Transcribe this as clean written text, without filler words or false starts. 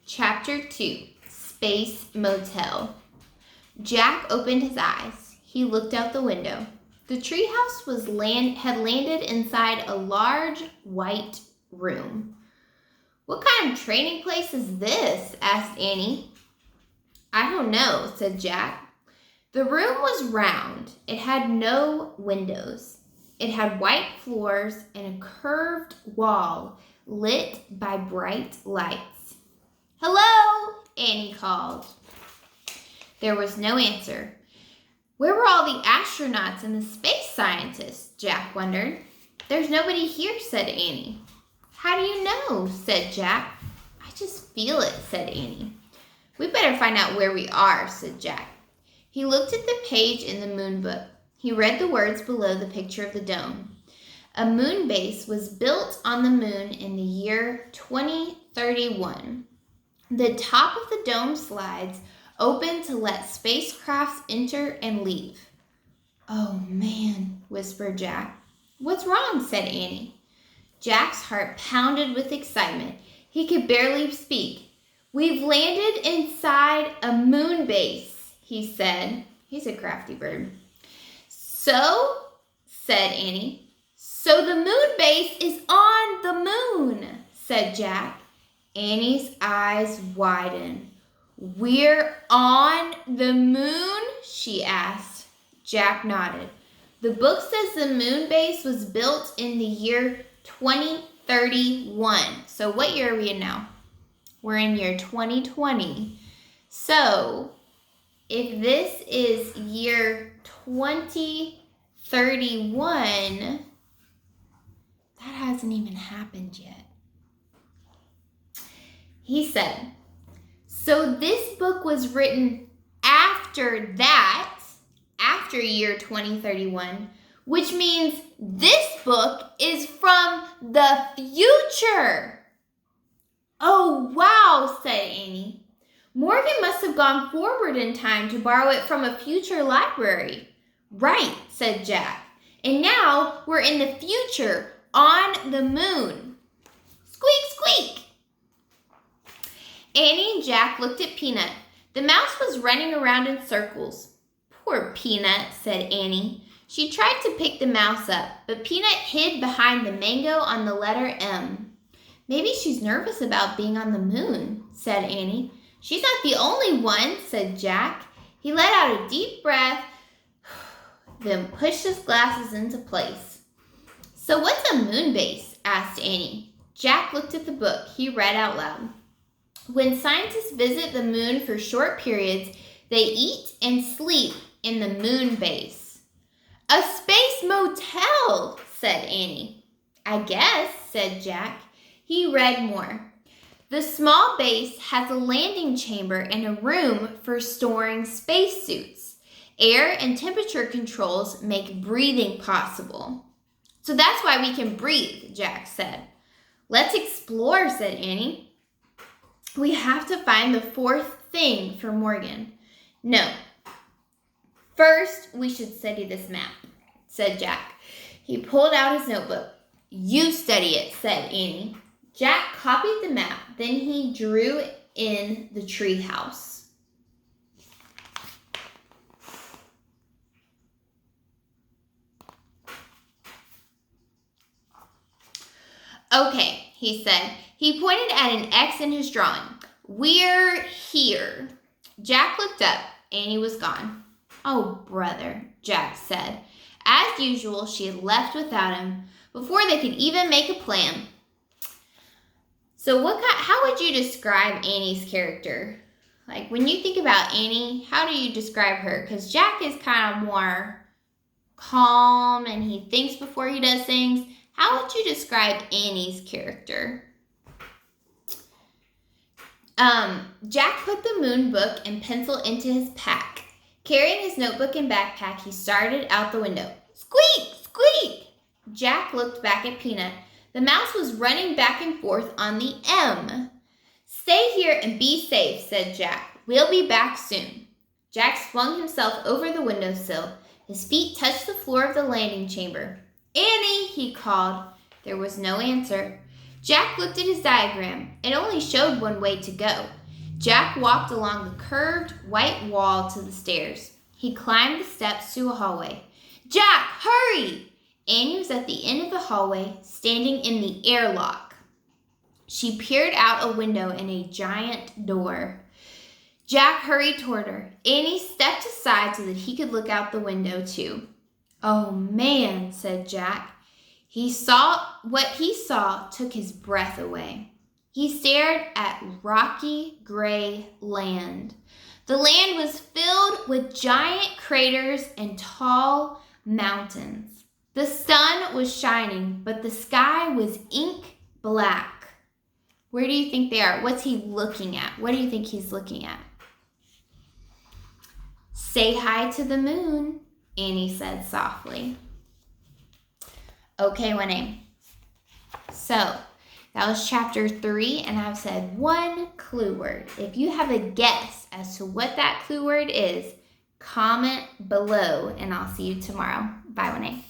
Chapter 2, Space Motel. Jack opened his eyes. He looked out the window. The treehouse had landed inside a large white room. "What kind of training place is this?" asked Annie. "I don't know," said Jack. The room was round. It had no windows. It had white floors and a curved wall lit by bright lights. "Hello," Annie called. There was no answer. Where were all the astronauts and the space scientists? Jack wondered. "There's nobody here," said Annie. "How do you know?" said Jack. "I just feel it," said Annie. "We better find out where we are," said Jack. He looked at the page in the moon book. He read the words below the picture of the dome. A moon base was built on the moon in the year 2031. The top of the dome slides open to let spacecrafts enter and leave. "Oh, man," whispered Jack. "What's wrong?" said Annie. Jack's heart pounded with excitement. He could barely speak. "We've landed inside a moon base," he said. He's a crafty bird. "So," said Annie. "So the moon base is on the moon," said Jack. Annie's eyes widened. "We're on the moon?" she asked. Jack nodded. "The book says the moon base was built in the year 2031. So what year are we in now? We're in year 2020. So if this is year 2031, that hasn't even happened yet." He said, "So this book was written after that, after year 2031, which means this book is from the future." "Oh, wow," said Annie. "Morgan must have gone forward in time to borrow it from a future library." "Right," said Jack. "And now we're in the future on the moon." Squeak, squeak. Annie and Jack looked at Peanut. The mouse was running around in circles. "Poor Peanut," said Annie. She tried to pick the mouse up, but Peanut hid behind the mango on the letter M. "Maybe she's nervous about being on the moon," said Annie. "She's not the only one," said Jack. He let out a deep breath, then pushed his glasses into place. "So what's a moon base?" asked Annie. Jack looked at the book. He read out loud. "When scientists visit the moon for short periods, they eat and sleep in the moon base." "A space motel," said Annie. "I guess," said Jack. He read more. "The small base has a landing chamber and a room for storing spacesuits. Air and temperature controls make breathing possible." "So that's why we can breathe," Jack said. "Let's explore," said Annie. "We have to find the fourth thing for Morgan." "No. First, we should study this map," said Jack. He pulled out his notebook. "You study it," said Annie. Jack copied the map. Then he drew in the tree house. "Okay," he said. He pointed at an X in his drawing. "We're here." Jack looked up. Annie was gone. "Oh, brother," Jack said. As usual, she had left without him before they could even make a plan. So how would you describe Annie's character? Like, when you think about Annie, how do you describe her? Because Jack is kind of more calm and he thinks before he does things. How would you describe Annie's character? Jack put the moon book and pencil into his pack. Carrying his notebook and backpack, he started out the window. Squeak, squeak! Jack looked back at Peanut. The mouse was running back and forth on the M. "Stay here and be safe," said Jack. "We'll be back soon." Jack swung himself over the windowsill. His feet touched the floor of the landing chamber. "Annie," he called. There was no answer. Jack looked at his diagram. It only showed one way to go. Jack walked along the curved white wall to the stairs. He climbed the steps to a hallway. Jack, hurry! Annie was at the end of the hallway, standing in the airlock. She peered out a window in a giant door. Jack hurried toward her. Annie stepped aside so that he could look out the window too. Oh man, said Jack. What he saw took his breath away. He stared at rocky gray land. The land was filled with giant craters and tall mountains. The sun was shining, but the sky was ink black. Where do you think they are? What's he looking at? What do you think he's looking at? Say hi to the moon, Annie said softly. Okay, Winnie. So, that was chapter 3, and I've said one clue word. If you have a guess as to what that clue word is, comment below, and I'll see you tomorrow. Bye, Winnie.